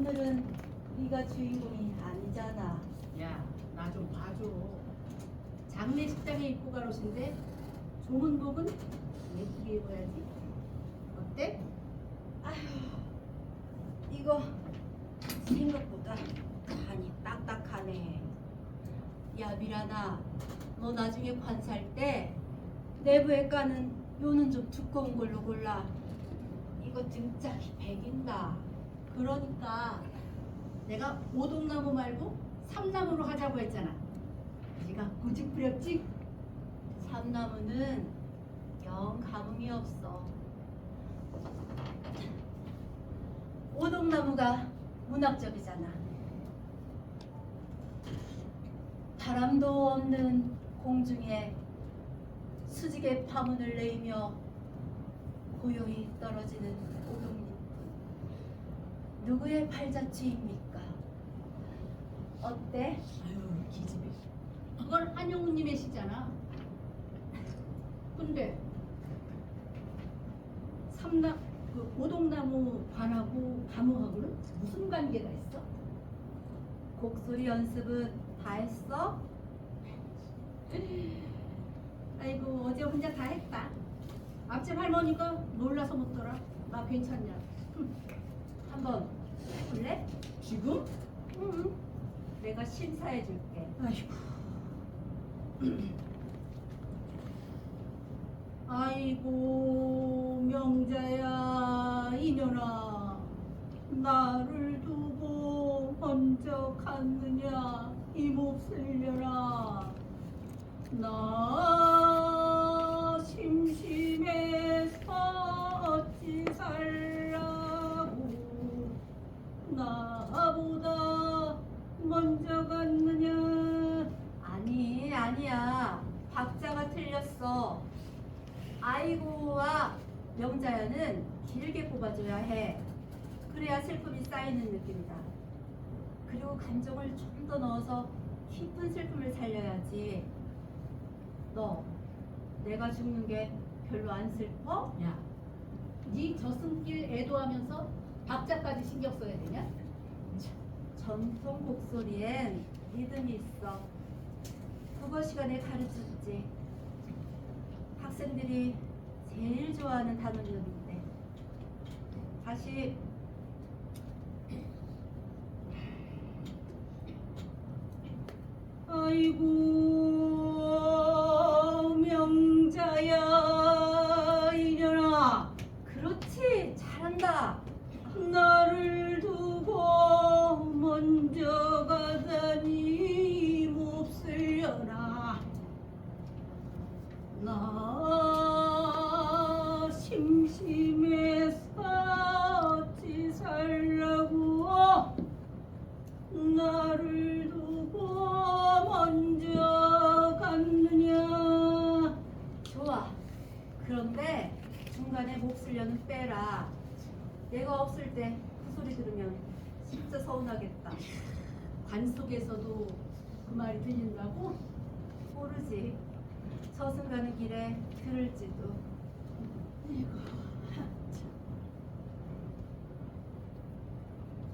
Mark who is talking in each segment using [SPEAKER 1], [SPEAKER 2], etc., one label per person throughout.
[SPEAKER 1] 오늘은 네가 주인공이 아니잖아.
[SPEAKER 2] 야, 나 좀 봐줘. 장례식장에 입고 갈 옷인데 좋은 복은 예쁘게 입어야지. 어때?
[SPEAKER 1] 이거 생각보다 간이 딱딱하네. 야 미란아, 너 나중에 관살 때 내부에 까는 요는 좀 두꺼운 걸로 골라. 이거 등짝이 배긴다. 그러니까
[SPEAKER 2] 내가 오동나무 말고 삼나무로 하자고 했잖아. 네가 고집 부렸지?
[SPEAKER 1] 삼나무는 영 감흥이 없어. 오동나무가 문학적이잖아. 바람도 없는 공중에 수직의 파문을 내이며 고요히 떨어지는 오동잎은 누구의 팔자취입니까? 어때?
[SPEAKER 2] 아유, 기집애. 그건 한용우님의 시잖아. 근데 그 오동나무 관하고 가무하고는 무슨 관계가 있어?
[SPEAKER 1] 곡소리 연습은 다 했어?
[SPEAKER 2] 아이고, 어제 혼자 다 했다. 앞집 할머니가 놀라서 묻더라. 나 괜찮냐?
[SPEAKER 1] 한번 해볼래?
[SPEAKER 2] 지금?
[SPEAKER 1] 응. 내가 심사해줄게.
[SPEAKER 2] 아이고. 아이고, 명자야, 이년아. 나를 두고 먼저 갔느냐, 이 몹쓸려라. 나 심심해서 어찌 살라고 나보다 먼저 갔느냐.
[SPEAKER 1] 아니야. 박자가 틀렸어. 아이고와 명자야는 길게 뽑아줘야 해. 그래야 슬픔이 쌓이는 느낌이다. 그리고 감정을 좀 더 넣어서 깊은 슬픔을 살려야지. 너 내가 죽는 게 별로 안 슬퍼?
[SPEAKER 2] 야, 네 저승길 애도하면서 박자까지 신경 써야 되냐?
[SPEAKER 1] 전통 곡소리엔 리듬이 있어. 국어 시간에 가르쳤지. 학생들이 제일 좋아하는 단원이었는데. 다시.
[SPEAKER 2] 아이고, 명자야, 이년아.
[SPEAKER 1] 그렇지, 잘한다.
[SPEAKER 2] 나를 두고 먼저 가다니 몹쓸려라. 나 심심해서 어찌 살라고 나를 두고 먼저 갔느냐.
[SPEAKER 1] 좋아. 그런데 중간에 몹쓸려는 빼라. 내가 없을 때 그 소리 들으면 진짜 서운하겠다.
[SPEAKER 2] 관 속에서도 그 말이 들린다고?
[SPEAKER 1] 모르지. 저승 가는 길에 들을지도.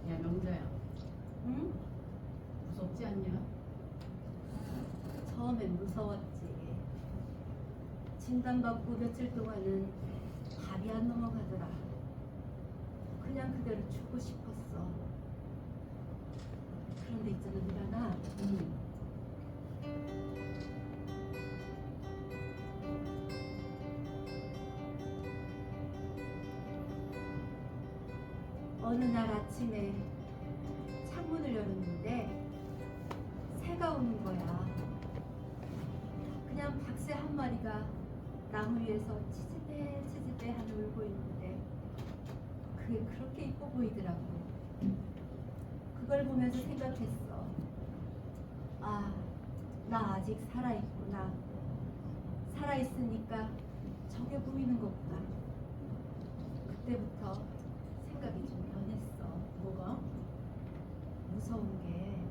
[SPEAKER 2] 야, 명자야,
[SPEAKER 1] 응?
[SPEAKER 2] 무섭지 않냐?
[SPEAKER 1] 처음엔 무서웠지. 진단받고 며칠 동안은 답이 안 넘어가더라. 그냥 그대로 죽고 싶었어. 그런데 있잖아, 미란아. 어느 날 아침에 창문을 열었는데 새가 오는 거야. 그냥 박새 한 마리가 나무 위에서 치지배 하며 울고 있는데 그게 그렇게 이뻐 보이더라고. 그걸 보면서 생각했어. 아, 나 아직 살아있구나. 살아있으니까 저게 보이는 거구나. 그때부터 생각이 좀 변했어.
[SPEAKER 2] 뭐가?
[SPEAKER 1] 무서운 게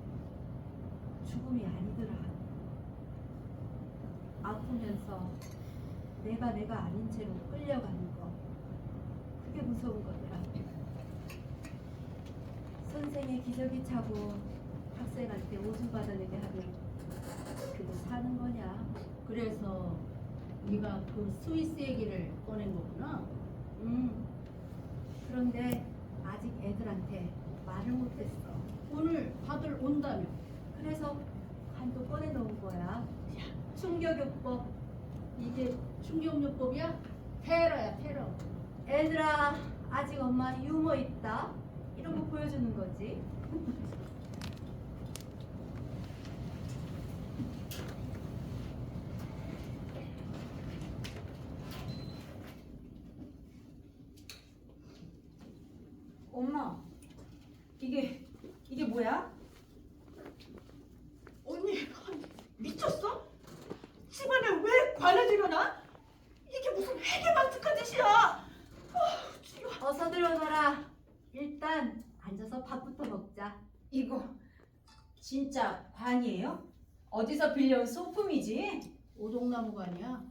[SPEAKER 1] 죽음이 아니더라. 아프면서 내가 아닌 채로 끌려가는 거. 그게 무서운 거더라. 선생의 기저귀 차고 학생한테 오줌 받아내게 하면 그게 사는 거냐?
[SPEAKER 2] 그래서 네가 그 스위스 얘기를 꺼낸 거구나.
[SPEAKER 1] 그런데 아직 애들한테 말을 못했어.
[SPEAKER 2] 오늘 다들 온다며.
[SPEAKER 1] 그래서 간도 꺼내놓은 거야. 충격요법.
[SPEAKER 2] 이게 충격요법이야? 테러야 테러.
[SPEAKER 1] 애들아, 아직 엄마 유머 있다. 이런 거 보여주는 거지.
[SPEAKER 3] 엄마, 이게 뭐야?
[SPEAKER 4] 언니 미쳤어? 집안에 왜 관을 들여놔? 이게 무슨 회계망측한 짓이야? 지금
[SPEAKER 1] 어서 들어오너라. 일단 앉아서 밥부터 먹자.
[SPEAKER 3] 이거 진짜 관이에요? 어디서 빌려온 소품이지?
[SPEAKER 2] 오동나무관이야.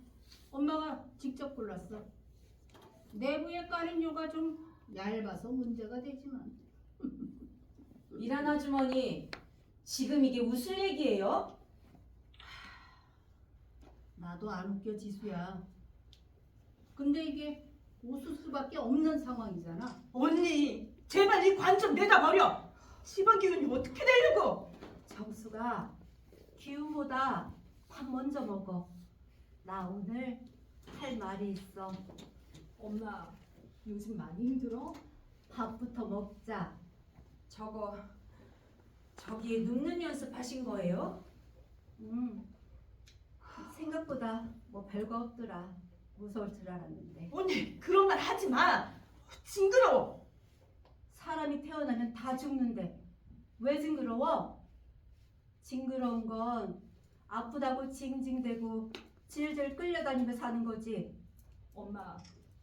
[SPEAKER 2] 엄마가 직접 골랐어. 내부에 깔린 요가 좀 얇아서 문제가 되지만.
[SPEAKER 3] 미란 아주머니, 지금 이게 무슨 얘기예요?
[SPEAKER 2] 나도 안 웃겨 지수야. 근데 이게 웃을 수밖에 없는 상황이잖아.
[SPEAKER 4] 언니 제발 이 관 좀 내다버려. 집안 기운이 어떻게 되려고?
[SPEAKER 1] 정수가 기운보다 밥 먼저 먹어. 나 오늘 할 말이 있어.
[SPEAKER 5] 엄마, 요즘 많이 힘들어?
[SPEAKER 1] 밥부터 먹자.
[SPEAKER 3] 저기 눕는 연습하신 거예요?
[SPEAKER 1] 생각보다 뭐 별거 없더라. 무서울 줄 알았는데.
[SPEAKER 4] 언니 그런 말 하지 마. 징그러워.
[SPEAKER 1] 사람이 태어나면 다 죽는데 왜 징그러워? 징그러운 건 아프다고 징징대고 질질 끌려다니며 사는 거지.
[SPEAKER 5] 엄마,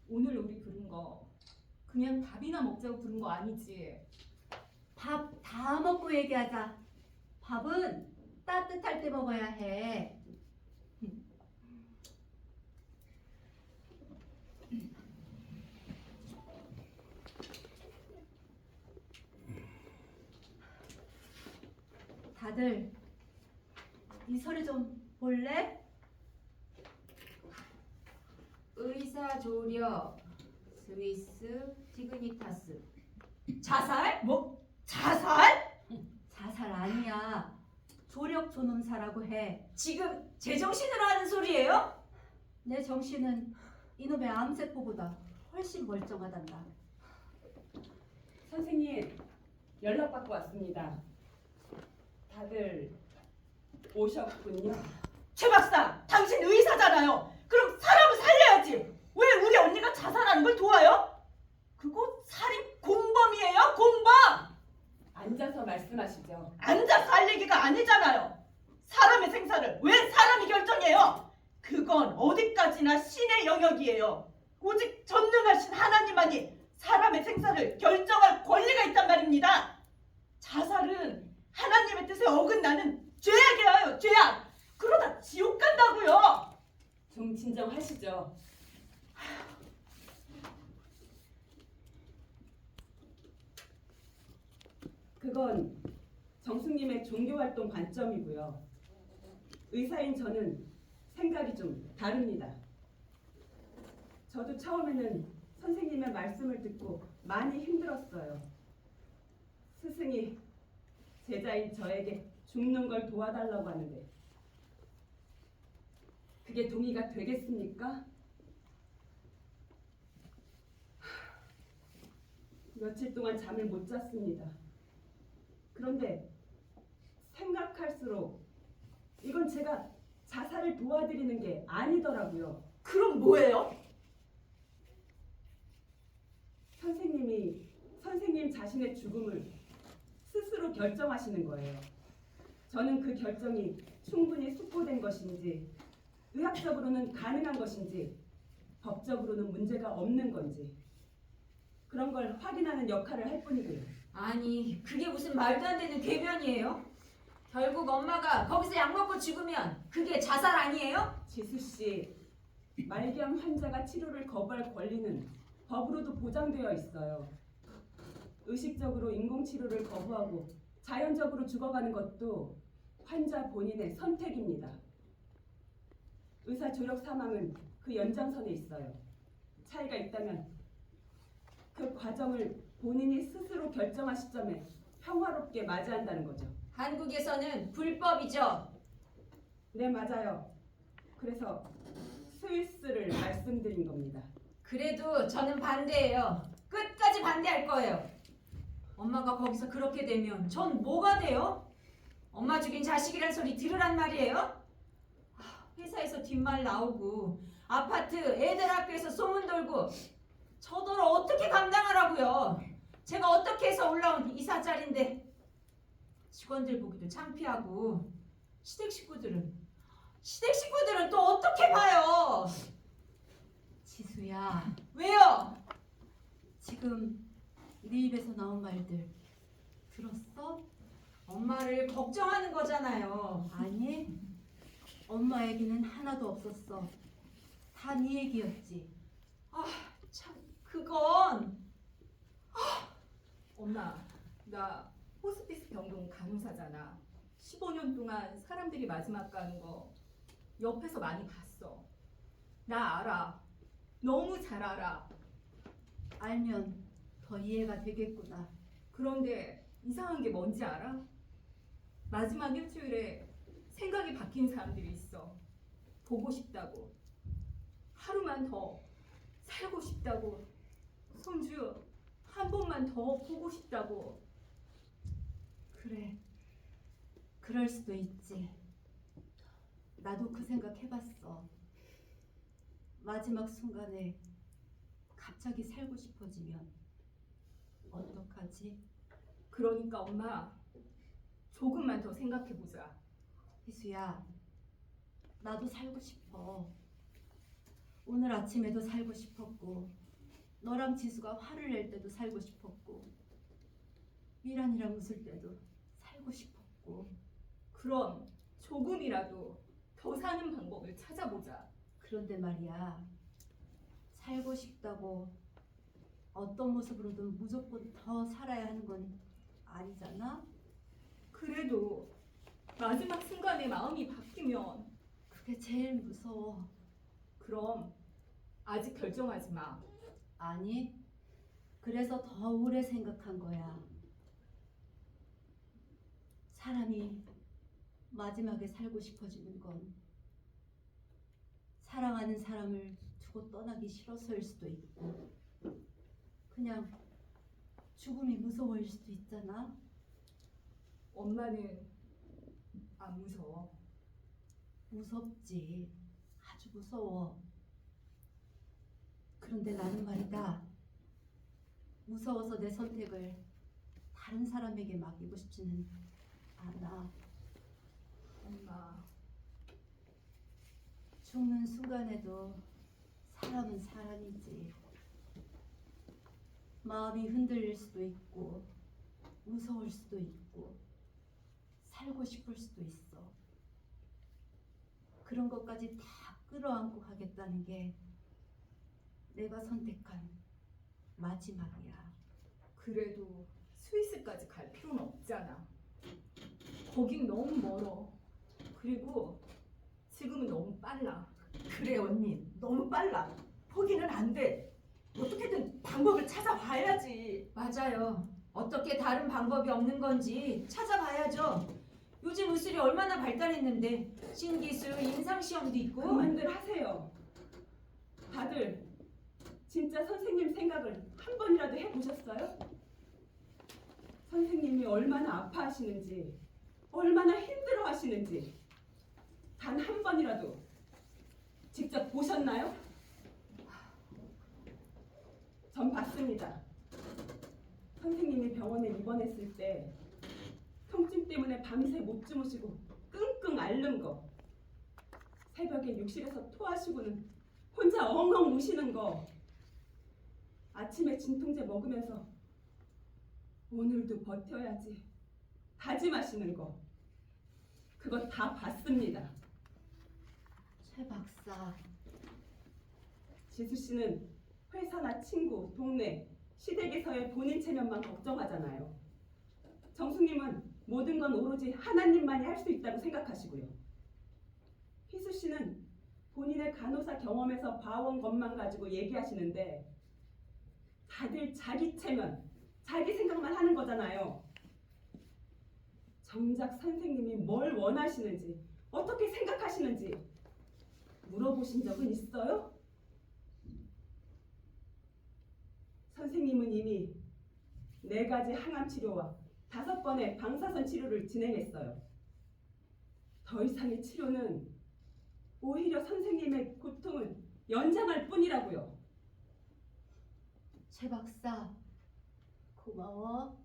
[SPEAKER 5] 오늘 우리 부른 거 그냥 밥이나 먹자고 부른 거 아니지?
[SPEAKER 1] 밥 다 먹고 얘기하자. 밥은 따뜻할 때 먹어야 해. 다들 이 서류 좀 볼래?
[SPEAKER 3] 의사 조력 스위스 디그니타스.
[SPEAKER 4] 자살? 뭐? 자살?
[SPEAKER 1] 자살 아니야. 조력 존엄사라고 해.
[SPEAKER 3] 지금 제정신으로 하는 소리예요?
[SPEAKER 1] 내 정신은 이놈의 암세포보다 훨씬 멀쩡하단다.
[SPEAKER 6] 선생님, 연락받고 왔습니다. 다들 오셨군요.
[SPEAKER 4] 최 박사 당신 의사잖아요. 그럼 사람을 살려야지. 왜 우리 언니가 자살하는 걸 도와요? 그거 살인 공범이에요. 공범.
[SPEAKER 6] 앉아서 말씀하시죠.
[SPEAKER 4] 앉아서 할 얘기가 아니잖아요. 사람의 생사를 왜 사람이 결정해요? 그건 어디까지나 신의 영역이에요. 오직 전능하신 하나님만이 사람의 생사를 결정할 권리가 있단 말입니다. 자살은 하나님의 뜻에 어긋나는 죄악이에요. 죄악. 그러다 지옥 간다고요.
[SPEAKER 6] 좀 진정하시죠. 그건 정숙님의 종교활동 관점이고요. 의사인 저는 생각이 좀 다릅니다. 저도 처음에는 선생님의 말씀을 듣고 많이 힘들었어요. 스승이 제자인 저에게 죽는 걸 도와달라고 하는데 그게 동의가 되겠습니까? 며칠 동안 잠을 못 잤습니다. 그런데 생각할수록 이건 제가 자살을 도와드리는 게 아니더라고요.
[SPEAKER 4] 그럼 뭐예요?
[SPEAKER 6] 선생님이 선생님 자신의 죽음을 스스로 결정하시는 거예요. 저는 그 결정이 충분히 숙고된 것인지, 의학적으로는 가능한 것인지, 법적으로는 문제가 없는 건지 그런 걸 확인하는 역할을 할 뿐이고요.
[SPEAKER 3] 아니, 그게 무슨 말도 안 되는 궤변이에요? 결국 엄마가 거기서 약 먹고 죽으면 그게 자살 아니에요?
[SPEAKER 6] 지수 씨, 말기암 환자가 치료를 거부할 권리는 법으로도 보장되어 있어요. 의식적으로 인공치료를 거부하고 자연적으로 죽어가는 것도 환자 본인의 선택입니다. 의사 조력 사망은 그 연장선에 있어요. 차이가 있다면 그 과정을 본인이 스스로 결정할 시점에 평화롭게 맞이한다는 거죠.
[SPEAKER 3] 한국에서는 불법이죠.
[SPEAKER 6] 네, 맞아요. 그래서 스위스를 말씀드린 겁니다.
[SPEAKER 3] 그래도 저는 반대예요. 끝까지 반대할 거예요. 엄마가 거기서 그렇게 되면 전 뭐가 돼요? 엄마 죽인 자식이란 소리 들으란 말이에요? 회사에서 뒷말 나오고 아파트 애들 학교에서 소문 돌고 저더러 어떻게 감당하라고요? 제가 어떻게 해서 올라온 이사자리인데 직원들 보기도 창피하고 시댁 식구들은 또 어떻게 봐요?
[SPEAKER 1] 지수야,
[SPEAKER 3] 왜요?
[SPEAKER 1] 지금 네 입에서 나온 말들 들었어?
[SPEAKER 3] 엄마를 걱정하는 거잖아요.
[SPEAKER 1] 아니, 엄마 얘기는 하나도 없었어. 다 네 얘기였지.
[SPEAKER 3] 참 그건
[SPEAKER 5] 엄마, 나 호스피스 병동 간호사잖아. 15년 동안 사람들이 마지막 가는 거 옆에서 많이 봤어. 나 알아. 너무 잘 알아.
[SPEAKER 1] 알면 더 이해가 되겠구나.
[SPEAKER 5] 그런데 이상한 게 뭔지 알아? 마지막 일주일에 생각이 바뀐 사람들이 있어. 보고 싶다고. 하루만 더 살고 싶다고. 손주, 한 번만 더 보고 싶다고.
[SPEAKER 1] 그래, 그럴 수도 있지. 나도 그 생각 해봤어. 마지막 순간에 갑자기 살고 싶어지면 어떡하지?
[SPEAKER 5] 그러니까 엄마, 조금만 더 생각해보자.
[SPEAKER 1] 희수야, 나도 살고 싶어. 오늘 아침에도 살고 싶었고, 너랑 지수가 화를 낼 때도 살고 싶었고, 미란이랑 웃을 때도 살고 싶었고.
[SPEAKER 5] 그럼 조금이라도 더 사는 방법을 찾아보자.
[SPEAKER 1] 그런데 말이야, 살고 싶다고 어떤 모습으로든 무조건 더 살아야 하는 건 아니잖아?
[SPEAKER 5] 그래도 마지막 순간에 마음이 바뀌면
[SPEAKER 1] 그게 제일 무서워.
[SPEAKER 5] 그럼 아직 결정하지 마.
[SPEAKER 1] 아니, 그래서 더 오래 생각한 거야. 사람이 마지막에 살고 싶어지는 건 사랑하는 사람을 두고 떠나기 싫어서일 수도 있고, 그냥 죽음이 무서워일 수도 있잖아.
[SPEAKER 5] 엄마는 안 무서워.
[SPEAKER 1] 무섭지. 아주 무서워. 그런데 나는 말이다, 무서워서 내 선택을 다른 사람에게 맡기고 싶지는 않아.
[SPEAKER 5] 엄마,
[SPEAKER 1] 죽는 순간에도 사람은 사람이지. 마음이 흔들릴 수도 있고, 무서울 수도 있고, 살고 싶을 수도 있어. 그런 것까지 다 끌어안고 가겠다는 게 내가 선택한 마지막이야.
[SPEAKER 5] 그래도 스위스까지 갈 필요는 없잖아. 거긴 너무 멀어. 그리고 지금은 너무 빨라.
[SPEAKER 4] 그래 언니, 너무 빨라. 포기는 안 돼. 어떻게든 방법을 찾아봐야지.
[SPEAKER 3] 맞아요. 어떻게 다른 방법이 없는 건지 찾아봐야죠. 요즘 의술이 얼마나 발달했는데 신기술, 임상시험도 있고.
[SPEAKER 6] 그만들 하세요. 다들 진짜 선생님 생각을 한 번이라도 해보셨어요? 선생님이 얼마나 아파하시는지, 얼마나 힘들어하시는지 단 한 번이라도 직접 보셨나요? 전 봤습니다. 선생님이 병원에 입원했을 때 통증 때문에 밤새 못 주무시고 끙끙 앓는 거, 새벽에 욕실에서 토하시고는 혼자 엉엉 우시는 거, 아침에 진통제 먹으면서 오늘도 버텨야지 다짐하시는 거, 그거 다 봤습니다.
[SPEAKER 1] 최 박사,
[SPEAKER 6] 지수 씨는 회사나 친구, 동네, 시댁에서의 본인 체면만 걱정하잖아요. 정수님은 모든 건 오로지 하나님만이 할 수 있다고 생각하시고요. 희수 씨는 본인의 간호사 경험에서 봐온 것만 가지고 얘기하시는데 다들 자기 체면, 자기 생각만 하는 거잖아요. 정작 선생님이 뭘 원하시는지, 어떻게 생각하시는지 물어보신 적은 있어요? 선생님은 이미 4가지 항암 치료와 5번의 방사선 치료를 진행했어요. 더 이상의 치료는 오히려 선생님의 고통을 연장할 뿐이라고요.
[SPEAKER 1] 최 박사, 고마워.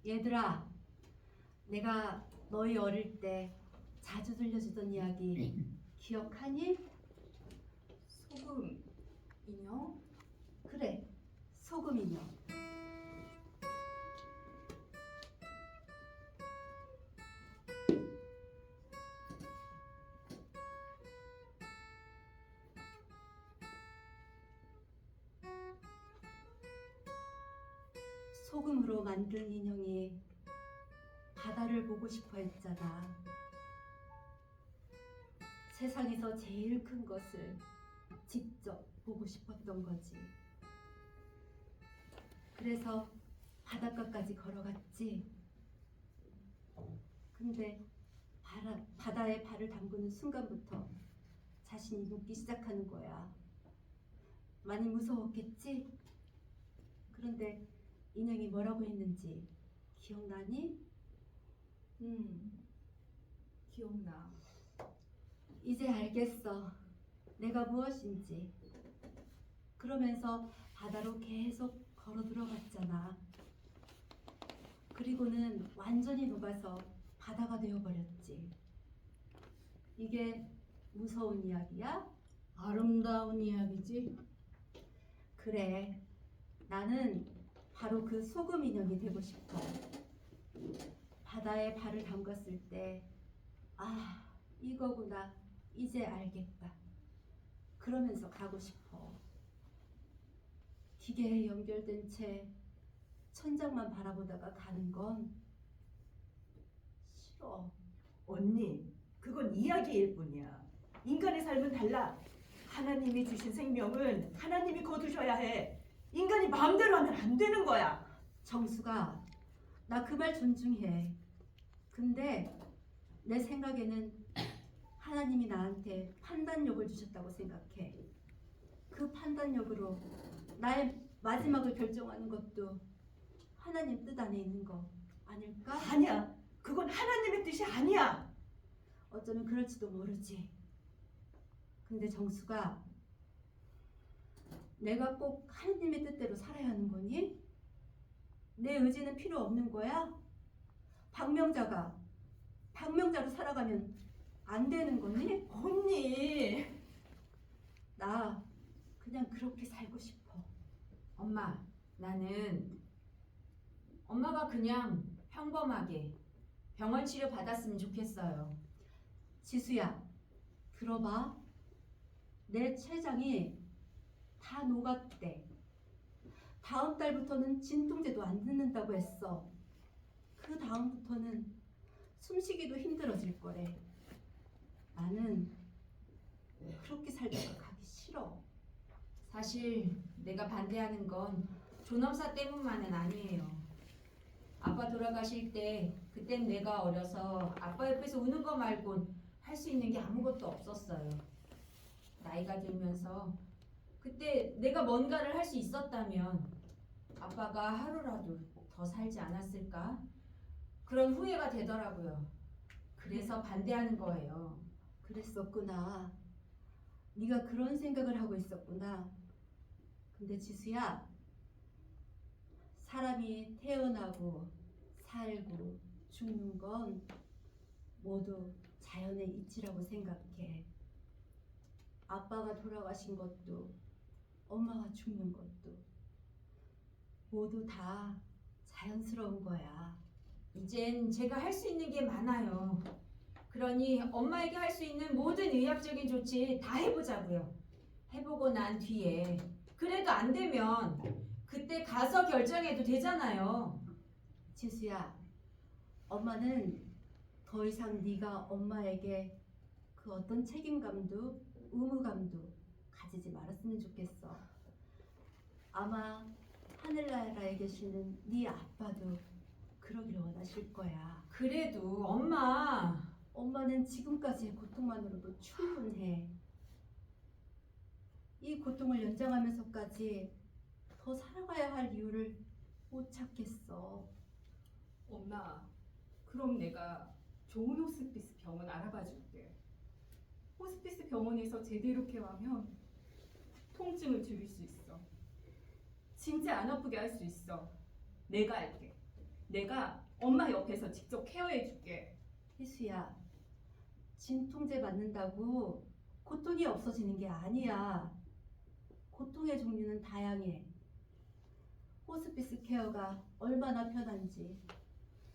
[SPEAKER 1] 얘들아, 내가 너희 어릴 때 자주 들려주던 이야기 기억하니?
[SPEAKER 5] 소금 인형?
[SPEAKER 1] 그래, 소금 인형. 소금으로 만든 인형이 바다를 보고 싶어 했잖아. 세상에서 제일 큰 것을 직접 보고 싶었던 거지. 그래서 바닷가까지 걸어갔지. 근데 바다에 발을 담그는 순간부터 자신이 눕기 시작하는 거야. 많이 무서웠겠지? 그런데 인형이 뭐라고 했는지 기억나니?
[SPEAKER 5] 기억나.
[SPEAKER 1] 이제 알겠어. 내가 무엇인지. 그러면서 바다로 계속 걸어 들어갔잖아. 그리고는 완전히 녹아서 바다가 되어버렸지. 이게 무서운 이야기야?
[SPEAKER 2] 아름다운 이야기지.
[SPEAKER 1] 그래. 나는 바로 그 소금 인형이 되고 싶어. 바다에 발을 담갔을 때, 아, 이거구나. 이제 알겠다. 그러면서 가고 싶어. 기계에 연결된 채 천장만 바라보다가 가는 건 싫어.
[SPEAKER 4] 언니, 그건 이야기일 뿐이야. 인간의 삶은 달라. 하나님이 주신 생명은 하나님이 거두셔야 해. 인간이 마음대로 하면 안 되는 거야.
[SPEAKER 1] 정수가, 나 그 말 존중해. 근데 내 생각에는 하나님이 나한테 판단력을 주셨다고 생각해. 그 판단력으로 나의 마지막을 결정하는 것도 하나님 뜻 안에 있는 거 아닐까?
[SPEAKER 4] 아니야. 그건 하나님의 뜻이 아니야.
[SPEAKER 1] 어쩌면 그럴지도 모르지. 근데 정수가, 내가 꼭 하나님의 뜻대로 살아야 하는 거니? 내 의지는 필요 없는 거야? 박명자로 살아가면 안 되는 거니?
[SPEAKER 4] 언니.
[SPEAKER 1] 나 그냥 그렇게 살고 싶어.
[SPEAKER 3] 엄마, 나는 엄마가 그냥 평범하게 병원 치료 받았으면 좋겠어요.
[SPEAKER 1] 지수야, 들어봐. 내 췌장이 다 녹았대. 다음 달부터는 진통제도 안 듣는다고 했어. 그 다음부터는 숨쉬기도 힘들어질 거래. 나는 그렇게 살다가 가기 싫어.
[SPEAKER 3] 사실 내가 반대하는 건 존엄사 때문만은 아니에요. 아빠 돌아가실 때 그땐 내가 어려서 아빠 옆에서 우는 거 말곤 할 수 있는 게 아무것도 없었어요. 나이가 들면서 그때 내가 뭔가를 할 수 있었다면 아빠가 하루라도 더 살지 않았을까? 그런 후회가 되더라고요. 그래서 반대하는 거예요.
[SPEAKER 1] 그랬었구나. 네가 그런 생각을 하고 있었구나. 근데 지수야, 사람이 태어나고 살고 죽는 건 모두 자연의 이치라고 생각해. 아빠가 돌아가신 것도 엄마가 죽는 것도 모두 다 자연스러운 거야.
[SPEAKER 3] 이젠 제가 할 수 있는 게 많아요. 그러니 엄마에게 할 수 있는 모든 의학적인 조치 다 해보자고요. 해보고 난 뒤에 그래도 안 되면 그때 가서 결정해도 되잖아요.
[SPEAKER 1] 지수야, 엄마는 더 이상 네가 엄마에게 그 어떤 책임감도 의무감도 가지지 말았으면 좋겠어. 아마 하늘나라에 계시는 네 아빠도 그러기를 원하실 거야.
[SPEAKER 3] 그래도 엄마,
[SPEAKER 1] 엄마는 지금까지의 고통만으로도 충분해. 이 고통을 연장하면서까지 더 살아가야 할 이유를 못 찾겠어.
[SPEAKER 5] 엄마, 그럼 내가 좋은 호스피스 병원 알아봐 줄게. 호스피스 병원에서 제대로 케어하면 통증을 줄일 수 있어. 진짜 안 아프게 할 수 있어. 내가 할게. 내가 엄마 옆에서 직접 케어해 줄게.
[SPEAKER 1] 희수야, 진통제 맞는다고 고통이 없어지는 게 아니야. 고통의 종류는 다양해. 호스피스 케어가 얼마나 편한지,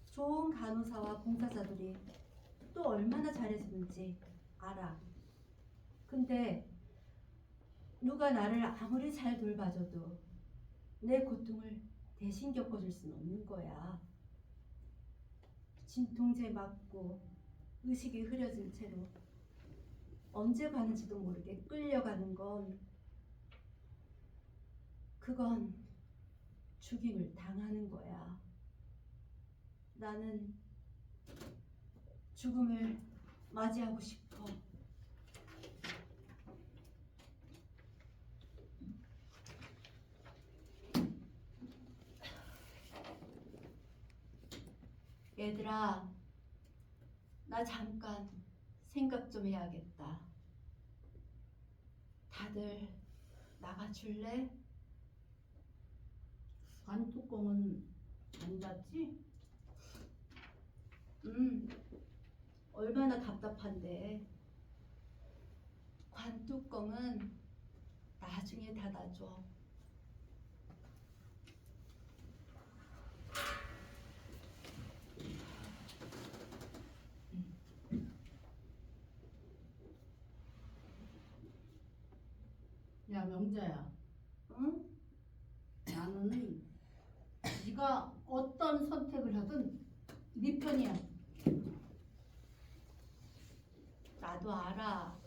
[SPEAKER 1] 좋은 간호사와 봉사자들이 또 얼마나 잘해주는지 알아. 근데 누가 나를 아무리 잘 돌봐줘도 내 고통을 대신 겪어줄 수는 없는 거야. 진통제 맞고 의식이 흐려진 채로 언제 가는지도 모르게 끌려가는 건 그건 죽임을 당하는 거야. 나는 죽음을 맞이하고 싶어. 얘들아, 나 잠깐 생각 좀 해야겠다. 다들 나가줄래?
[SPEAKER 2] 관뚜껑은 안 닫지?
[SPEAKER 1] 얼마나 답답한데. 관뚜껑은 나중에 닫아줘.
[SPEAKER 2] 야 명자야,
[SPEAKER 1] 응?
[SPEAKER 2] 나는 네가 어떤 선택을 하든 네 편이야.
[SPEAKER 1] 나도 알아.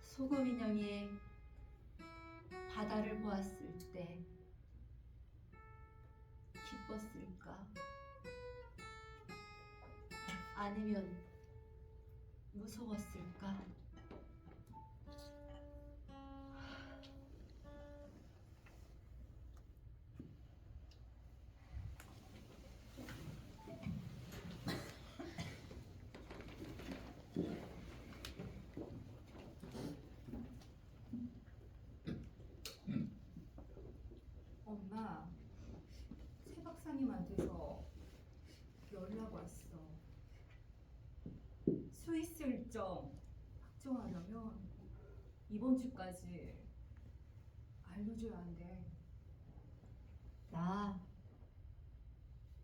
[SPEAKER 1] 소금 인형이 바다를 보았을 때 기뻤을까? 아니면 무서웠을까?
[SPEAKER 5] 엄마, 최 박사님한테서 연락 왔어. 스위스 일정 확정하려면 이번 주까지 알려줘야 한대.
[SPEAKER 1] 나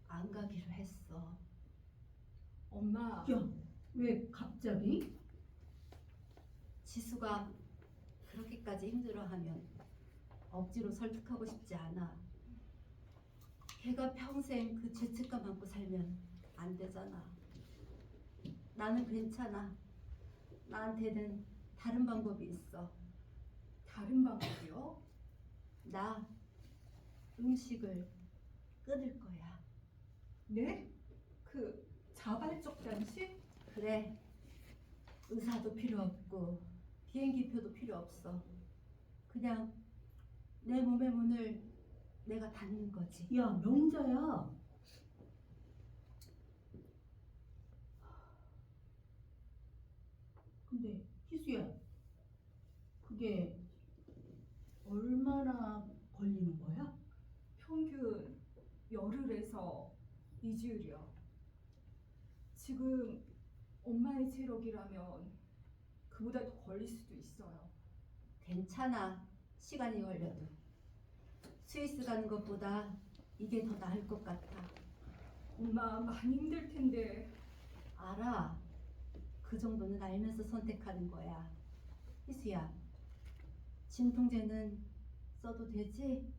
[SPEAKER 1] 안 가기로 했어.
[SPEAKER 5] 엄마,
[SPEAKER 2] 야, 왜 갑자기?
[SPEAKER 1] 지수가 그렇게까지 힘들어하면 억지로 설득하고 싶지 않아. 걔가 평생 그 죄책감 안고 살면 안 되잖아. 나는 괜찮아. 나한테는 다른 방법이 있어.
[SPEAKER 5] 다른 방법이요?
[SPEAKER 1] 나 음식을 끊을 거야.
[SPEAKER 5] 네? 그 자발적 단식?
[SPEAKER 1] 그래. 의사도 필요 없고 비행기표도 필요 없어. 그냥 내 몸의 문을 내가 닫는 거지.
[SPEAKER 2] 야 명자야, 근데 희수야, 그게 얼마나 걸리는 거야?
[SPEAKER 5] 평균 열흘에서 이지율이요. 지금 엄마의 체력이라면 그보다 더 걸릴 수도 있어요.
[SPEAKER 1] 괜찮아. 시간이 걸려도. 스위스 가는 것보다 이게 더 나을 것 같아.
[SPEAKER 5] 엄마 많이 힘들 텐데.
[SPEAKER 1] 알아. 그 정도는 알면서 선택하는 거야. 희수야, 진통제는 써도 되지?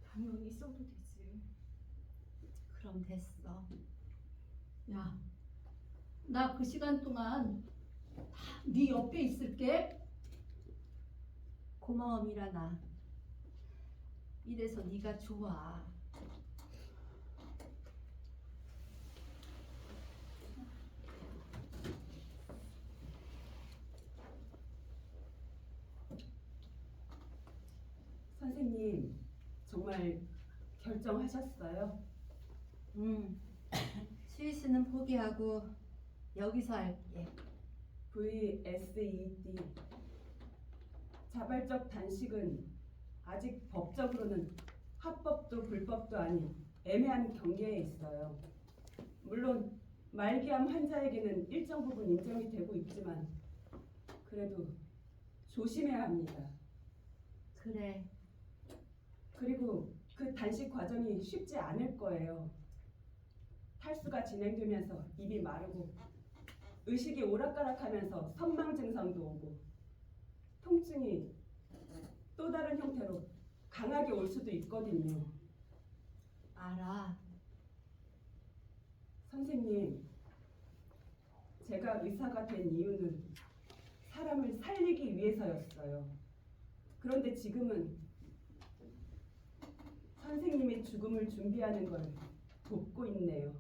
[SPEAKER 5] 당연히 써도 되지.
[SPEAKER 1] 그럼 됐어.
[SPEAKER 2] 야, 나 그 시간 동안 다 네 옆에 있을게.
[SPEAKER 1] 고마워 미란아. 이래서 네가 좋아.
[SPEAKER 6] 선생님, 정말 결정하셨어요?
[SPEAKER 1] 스위스는 포기하고 여기서 할게.
[SPEAKER 6] VSED. 자발적 단식은 아직 법적으로는 합법도 불법도 아닌 애매한 경계에 있어요. 물론 말기암 환자에게는 일정 부분 인정이 되고 있지만 그래도 조심해야 합니다.
[SPEAKER 1] 그래.
[SPEAKER 6] 그리고 그 단식 과정이 쉽지 않을 거예요. 탈수가 진행되면서 입이 마르고 의식이 오락가락하면서 선망 증상도 오고 통증이 또 다른 형태로 강하게 올 수도 있거든요.
[SPEAKER 1] 알아.
[SPEAKER 6] 선생님, 제가 의사가 된 이유는 사람을 살리기 위해서였어요. 그런데 지금은 선생님의 죽음을 준비하는 걸 돕고 있네요.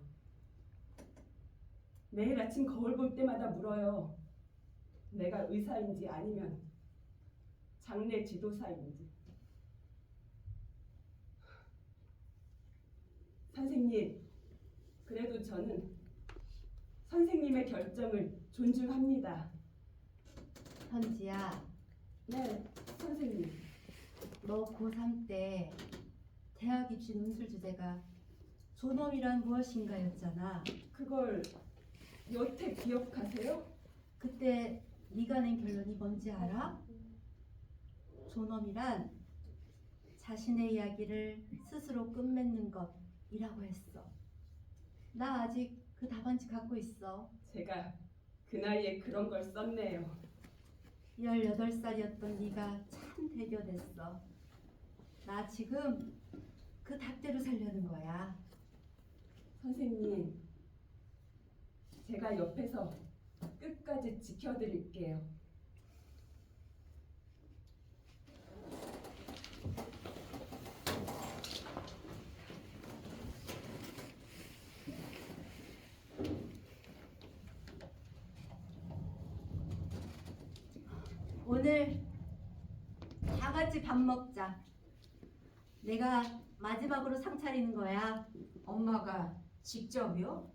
[SPEAKER 6] 매일 아침 거울 볼 때마다 물어요. 내가 의사인지 아니면 장례 지도사인지. 선생님, 그래도 저는 선생님의 결정을 존중합니다.
[SPEAKER 1] 현지야,
[SPEAKER 6] 네, 선생님.
[SPEAKER 1] 너 고3 때 대학 입시 논술 주제가 존엄이란 무엇인가였잖아.
[SPEAKER 6] 그걸 여태 기억하세요?
[SPEAKER 1] 그때 네가 낸 결론이 뭔지 알아? 존엄이란 자신의 이야기를 스스로 끝맺는 것이라고 했어. 나 아직 그 답안지 갖고 있어.
[SPEAKER 6] 제가 그 나이에 그런 걸 썼네요.
[SPEAKER 1] 18살이었던 네가 참 대견했어. 나 지금 그 답대로 살려는 거야.
[SPEAKER 6] 선생님, 제가 옆에서 끝까지 지켜드릴게요.
[SPEAKER 1] 오늘 다 같이 밥 먹자. 내가 마지막으로 상 차리는 거야.
[SPEAKER 3] 엄마가 직접이요?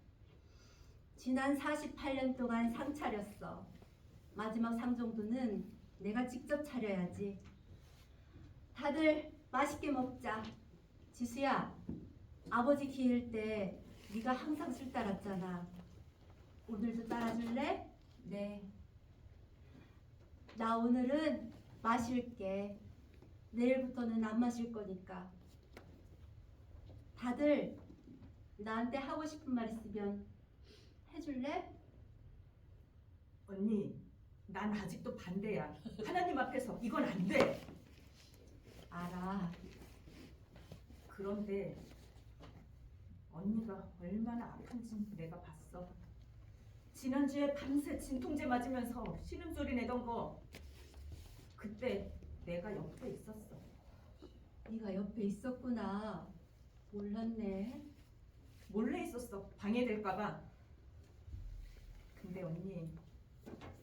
[SPEAKER 1] 지난 48년 동안 상 차렸어. 마지막 상 정도는 내가 직접 차려야지. 다들 맛있게 먹자. 지수야, 아버지 기일 때 네가 항상 술 따랐잖아. 오늘도 따라줄래?
[SPEAKER 3] 네.
[SPEAKER 1] 나 오늘은 마실게. 내일부터는 안 마실 거니까. 다들 나한테 하고 싶은 말 있으면 해줄래?
[SPEAKER 4] 언니, 난 아직도 반대야. 하나님 앞에서 이건 안 돼.
[SPEAKER 1] 알아.
[SPEAKER 4] 그런데 언니가 얼마나 아픈지 내가 봤어. 지난주에 밤새 진통제 맞으면서 신음소리 내던 거, 그때 내가 옆에 있었어.
[SPEAKER 1] 네가 옆에 있었구나. 몰랐네.
[SPEAKER 4] 몰래 있었어. 방해될까봐. 근데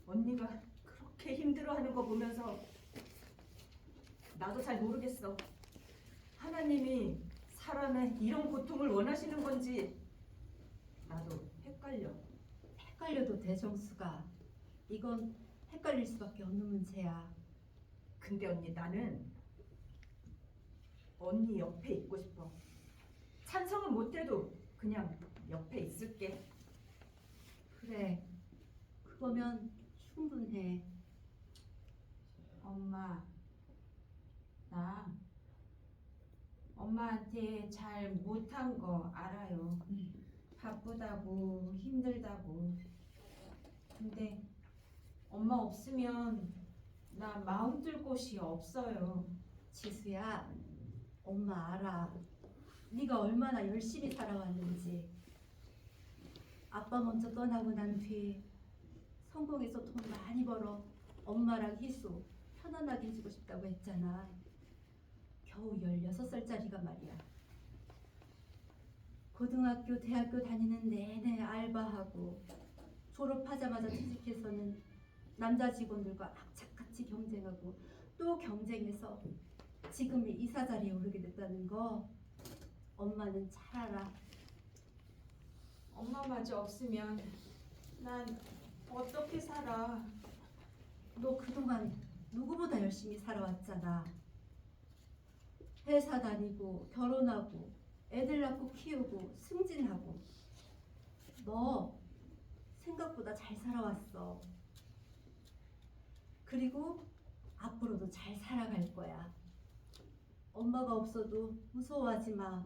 [SPEAKER 4] 언니가 그렇게 힘들어하는 거 보면서 나도 잘 모르겠어. 하나님이 사람의 이런 고통을 원하시는 건지 나도 헷갈려.
[SPEAKER 1] 헷갈려도 돼, 정수가. 이건 헷갈릴 수밖에 없는 문제야.
[SPEAKER 4] 근데 언니, 나는 언니 옆에 있고 싶어.
[SPEAKER 3] 찬성은 못해도 그냥 옆에 있을게.
[SPEAKER 1] 그래, 그거면 충분해.
[SPEAKER 3] 엄마, 나 엄마한테 잘 못한 거 알아요. 바쁘다고 힘들다고. 근데 엄마 없으면 나 마음 둘 곳이 없어요.
[SPEAKER 1] 지수야, 엄마 알아. 네가 얼마나 열심히 살아왔는지. 아빠 먼저 떠나고 난 뒤 성공해서 돈 많이 벌어 엄마랑 희수 편안하게 해주고 싶다고 했잖아. 겨우 16살짜리가 말이야. 고등학교, 대학교 다니는 내내 알바하고 졸업하자마자 취직해서는 남자 직원들과 악착같이 경쟁하고 또 경쟁해서 지금 이 이사 자리에 오르게 됐다는 거 엄마는 잘 알아.
[SPEAKER 3] 엄마마저 없으면 난 어떻게 살아?
[SPEAKER 1] 너 그동안 누구보다 열심히 살아왔잖아. 회사 다니고 결혼하고 애들 낳고 키우고 승진하고 너 생각보다 잘 살아왔어. 그리고 앞으로도 잘 살아갈 거야. 엄마가 없어도 무서워하지 마.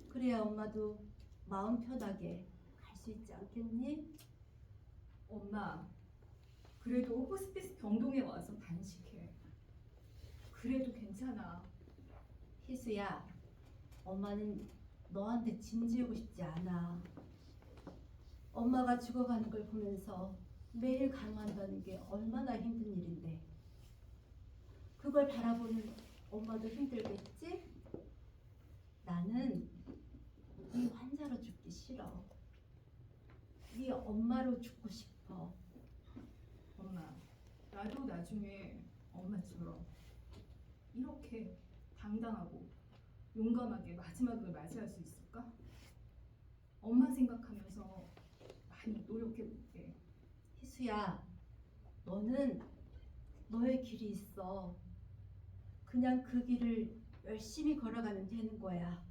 [SPEAKER 1] 그래야 엄마도 마음 편하게 갈 수 있지 않겠니?
[SPEAKER 5] 엄마, 그래도 호스피스 병동에 와서 단식해. 그래도 괜찮아.
[SPEAKER 1] 희수야, 엄마는 너한테 짐 지우고 싶지 않아. 엄마가 죽어가는 걸 보면서 매일 간호한다는 게 얼마나 힘든 일인데. 그걸 바라보는 엄마도 힘들겠지? 나는 네 환자로 죽기 싫어. 네 엄마로 죽고 싶어.
[SPEAKER 5] 엄마, 나도 나중에 엄마처럼 이렇게 당당하고 용감하게 마지막을 맞이할 수 있을까? 엄마 생각하면서 많이 노력해볼게.
[SPEAKER 1] 희수야, 너는 너의 길이 있어. 그냥 그 길을 열심히 걸어가면 되는 거야.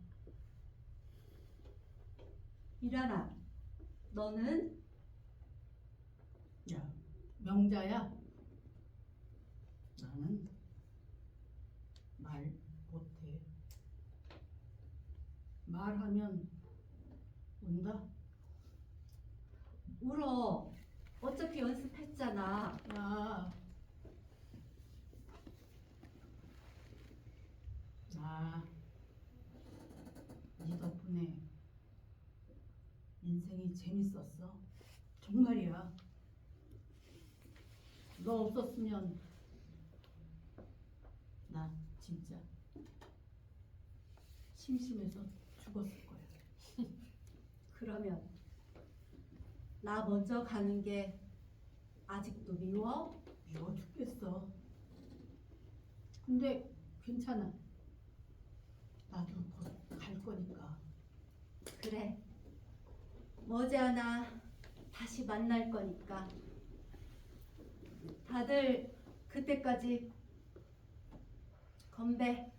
[SPEAKER 1] 미란아, 너는?
[SPEAKER 2] 야, 명자야. 나는 말 못해. 말하면 운다.
[SPEAKER 1] 울어. 어차피 연습했잖아.
[SPEAKER 2] 야, 나 네 덕분에 인생이 재밌었어. 정말이야. 너 없었으면 나 진짜 심심해서 죽었을 거야.
[SPEAKER 1] 그러면 나 먼저 가는 게 아직도 미워?
[SPEAKER 2] 미워 죽겠어. 근데 괜찮아. 나도 곧 갈 거니까.
[SPEAKER 1] 그래. 머지않아 다시 만날 거니까. 다들 그때까지 건배.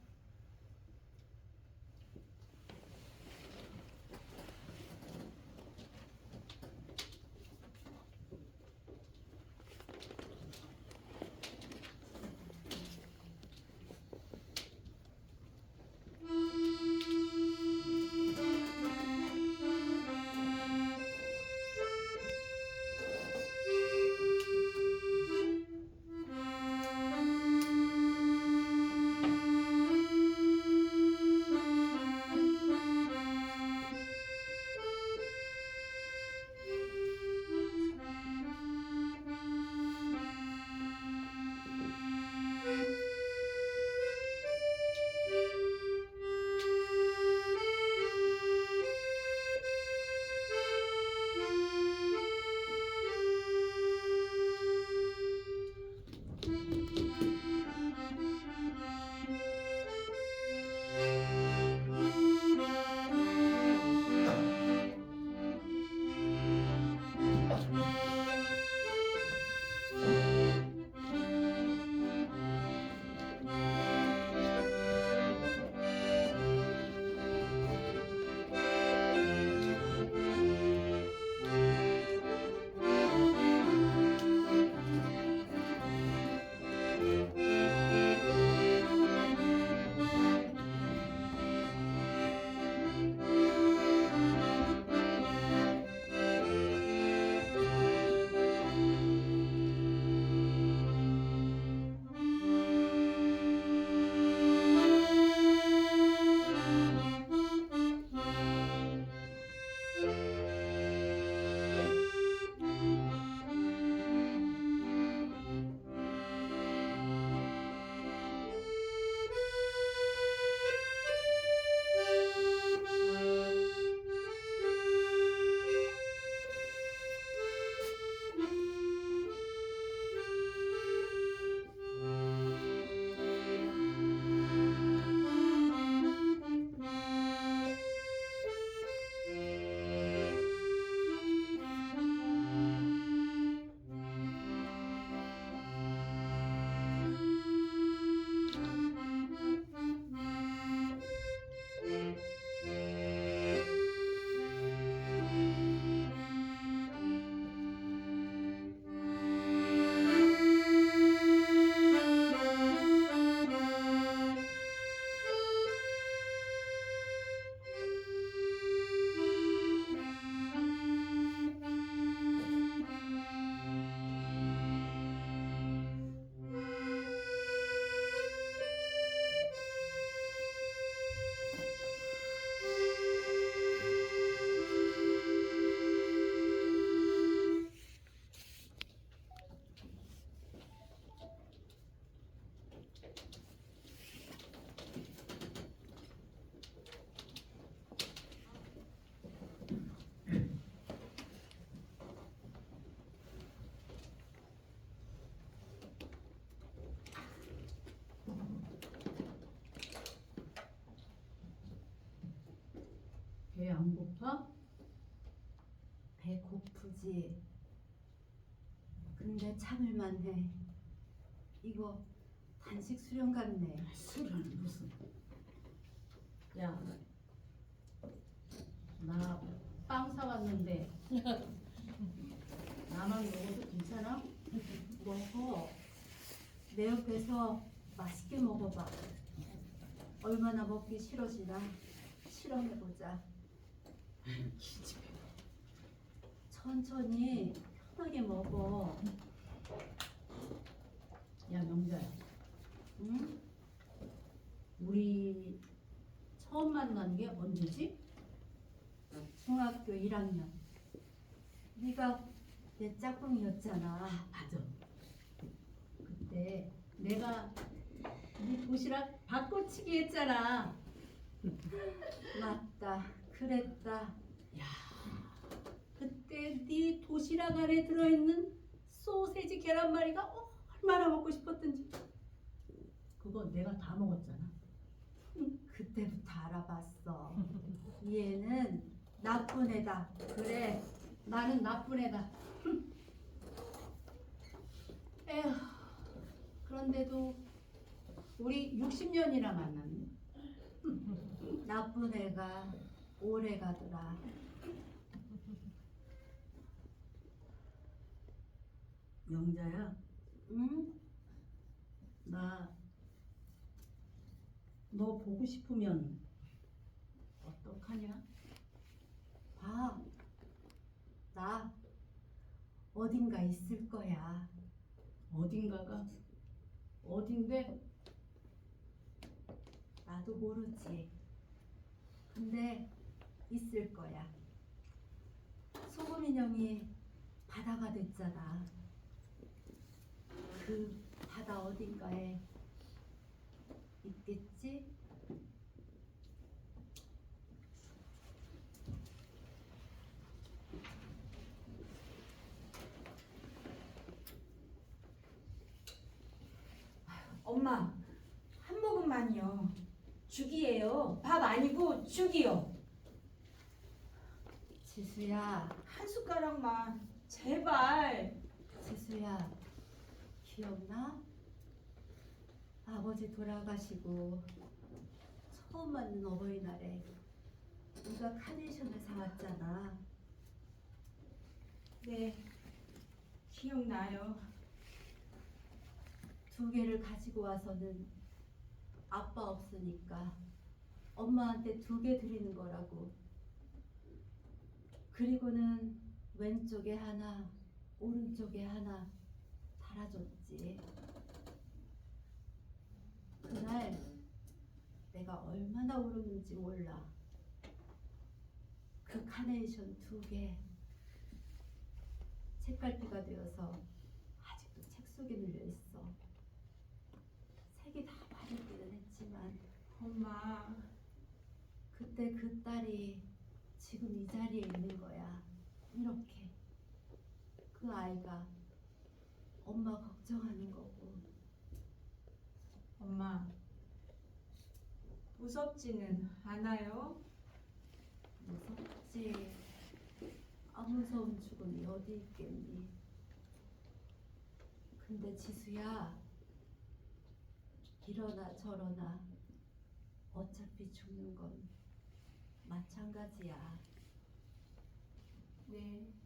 [SPEAKER 1] 배고프지. 근데 참을만 해. 이거 단식 수련 같네.
[SPEAKER 2] 술은 무슨? 야, 나 빵 사왔는데 나만 먹어도 괜찮아?
[SPEAKER 1] 먹어. 내 옆에서 맛있게 먹어봐. 얼마나 먹기 싫어지나 실험해보자. 천천히 편하게 먹어.
[SPEAKER 2] 야, 명자야,
[SPEAKER 1] 응?
[SPEAKER 2] 우리 처음 만난 게 언제지?
[SPEAKER 1] 중학교 1학년. 네가 내 짝꿍이었잖아.
[SPEAKER 2] 맞아. 그때 내가 네 도시락 바꿔치기 했잖아.
[SPEAKER 1] 맞다. 그랬다.
[SPEAKER 2] 그때 네 도시락 안에 들어있는 소세지 계란말이가 얼마나 먹고 싶었던지. 그거 내가 다 먹었잖아.
[SPEAKER 1] 그때부터 알아봤어. 이 애는 나쁜 애다.
[SPEAKER 2] 그래, 나는 나쁜 애다. 에휴, 그런데도 우리 60년이나 만났네.
[SPEAKER 1] 나쁜 애가 오래 가더라.
[SPEAKER 2] 명자야,
[SPEAKER 1] 응?
[SPEAKER 2] 나 너 보고 싶으면 어떡하냐?
[SPEAKER 1] 봐. 나 어딘가 있을 거야.
[SPEAKER 2] 어딘가가 어딘데?
[SPEAKER 1] 나도 모르지. 근데 있을 거야. 소금 인형이 바다가 됐잖아. 그 바다 어딘가에 있겠지?
[SPEAKER 3] 엄마, 한 모금만요. 죽이에요. 밥 아니고 죽이요.
[SPEAKER 1] 지수야,
[SPEAKER 3] 한 숟가락만. 제발.
[SPEAKER 1] 지수야, 기억나? 아버지 돌아가시고 처음 맞는 어버이날에 네가 카네이션을 사왔잖아.
[SPEAKER 3] 네, 기억나요.
[SPEAKER 1] 2개를 가지고 와서는 아빠 없으니까 엄마한테 2개 드리는 거라고. 그리고는 왼쪽에 하나, 오른쪽에 하나 달아줬지. 그날 내가 얼마나 울었는지 몰라. 그 카네이션 2개 책갈피가 되어서 아직도 책 속에 눌려 있어. 색이 다 바르기는 했지만
[SPEAKER 3] 엄마,
[SPEAKER 1] 그때 그 딸이 지금 이 자리에 있는 거야. 이렇게. 그 아이가 엄마 걱정하는 거고.
[SPEAKER 3] 엄마, 무섭지는 않아요?
[SPEAKER 1] 무섭지. 안 무서운 죽음이 어디 있겠니. 근데 지수야, 이러나 저러나 어차피 죽는 건 마찬가지야.
[SPEAKER 3] 네.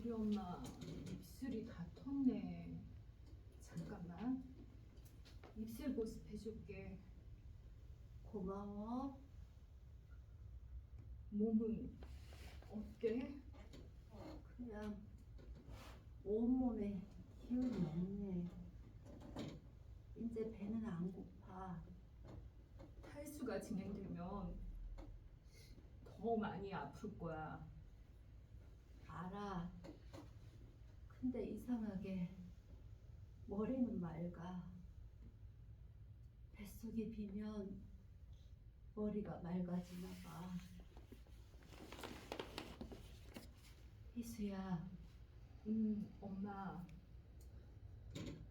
[SPEAKER 5] 우리 엄마 입술이 다 텄네. 잠깐만. 입술 보습해줄게.
[SPEAKER 1] 고마워.
[SPEAKER 5] 몸은 어때?
[SPEAKER 1] 그냥 온몸에 기운이 없네. 이제 배는 안 고파.
[SPEAKER 5] 탈수가 진행되면 더 많이 아플 거야.
[SPEAKER 1] 알아. 근데 이상하게 머리는 맑아. 뱃속이 비면 머리가 맑아지나 봐. 희수야,
[SPEAKER 5] 엄마.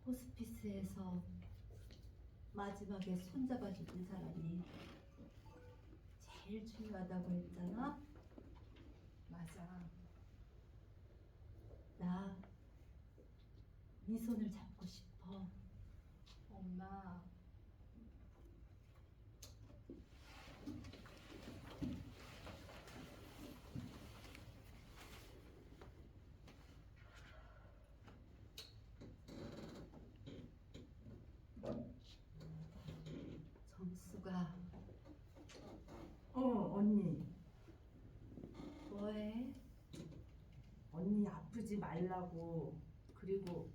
[SPEAKER 1] 호스피스에서 마지막에 손잡아주는 사람이 제일 중요하다고 했잖아.
[SPEAKER 5] 맞아.
[SPEAKER 1] 나 네 손을 잡고 싶어.
[SPEAKER 5] 엄마.
[SPEAKER 1] 정수가
[SPEAKER 4] 언니.
[SPEAKER 1] 뭐해?
[SPEAKER 4] 언니 아프지 말라고, 그리고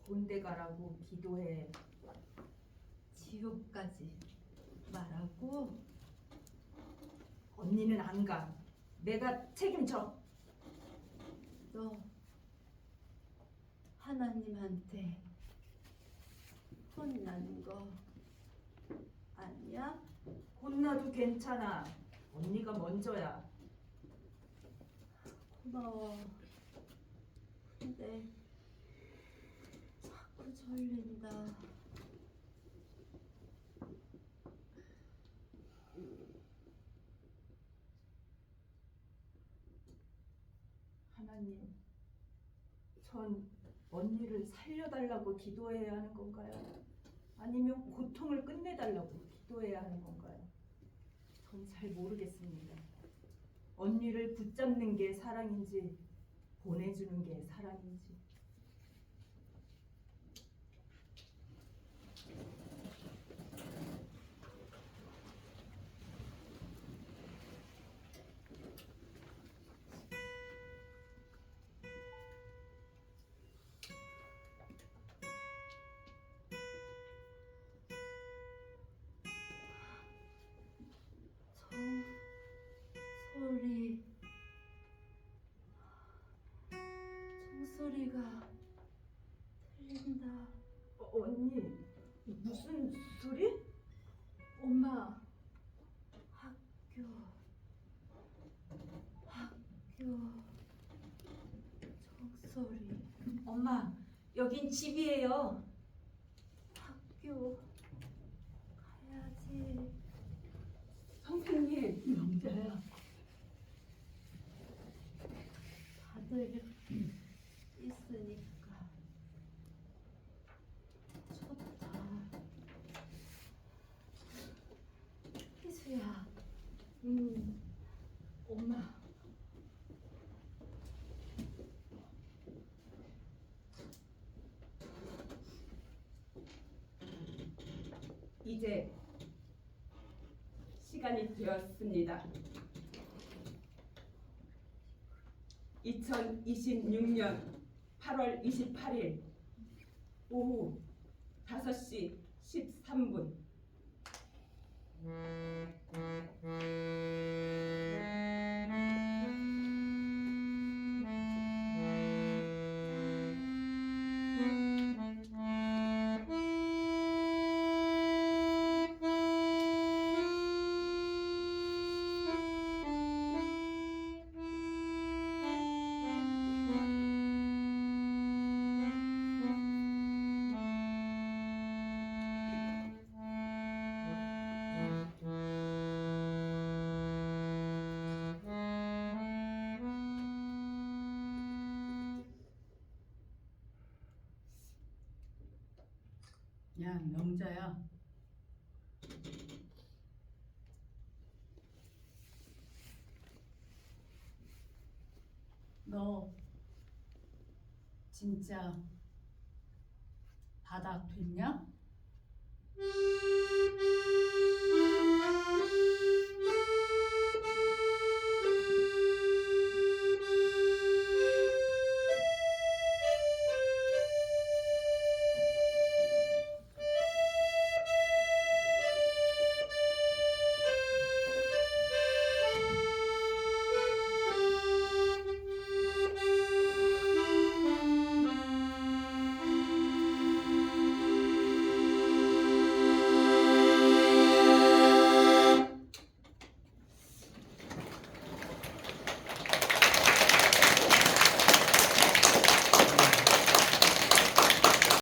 [SPEAKER 4] 좋은 데 가라고 기도해.
[SPEAKER 1] 지옥까지 말하고.
[SPEAKER 4] 언니는 안 가. 내가 책임져.
[SPEAKER 1] 너 하나님한테 혼나는 거 아니야?
[SPEAKER 4] 혼나도 괜찮아. 언니가 먼저야.
[SPEAKER 1] 고마워. 근데 자꾸 졸린다.
[SPEAKER 4] 하나님, 전 언니를 살려달라고 기도해야 하는 건가요? 아니면 고통을 끝내달라고 기도해야 하는 건가요? 전 잘 모르겠습니다. 언니를 붙잡는 게 사랑인지 보내주는 게 사랑인지.
[SPEAKER 1] 소리, 종소리가 들린다.
[SPEAKER 4] 언니, 무슨 소리?
[SPEAKER 1] 엄마, 학교, 종소리,
[SPEAKER 3] 엄마, 여긴 집이에요.
[SPEAKER 1] 학교 가야지.
[SPEAKER 6] 선생님.
[SPEAKER 2] 명자야.
[SPEAKER 1] 다들 있으니까 좋다. 희수야,
[SPEAKER 5] 엄마.
[SPEAKER 6] 이제 시간이 되었습니다. 2026년 8월 28일 오후 5시 13분.
[SPEAKER 2] 야, 명자야. 너 진짜 바닥 됐냐?